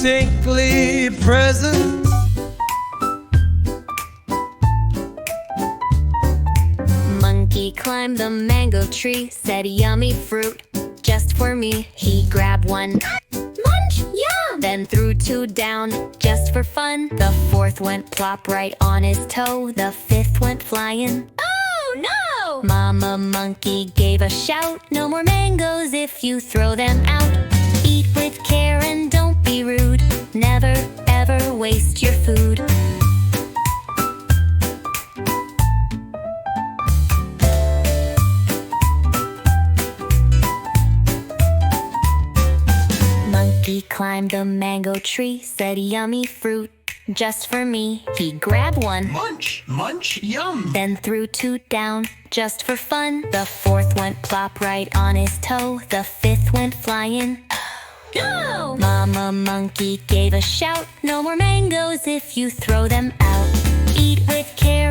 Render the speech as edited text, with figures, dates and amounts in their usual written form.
Peppytinkly present. Monkey climbed the mango tree, said yummy fruit, just for me. He grabbed one, munch, yum! Then threw two down, just for fun. The fourth went plop right on his toe. The fifth went flying. Oh no! Mama Monkey gave a shout, no more mangoes if you throw them out. Eat with care and don't be rude. Never ever waste your food. Monkey climbed the mango tree, said yummy fruit, just for me. He grabbed one, Munch, munch, yum! then threw two down, just for fun. The fourth went plop right on his toe. The fifth went flying. No! Mama Monkey gave a shout, no more mangoes if you throw them out. Eat with care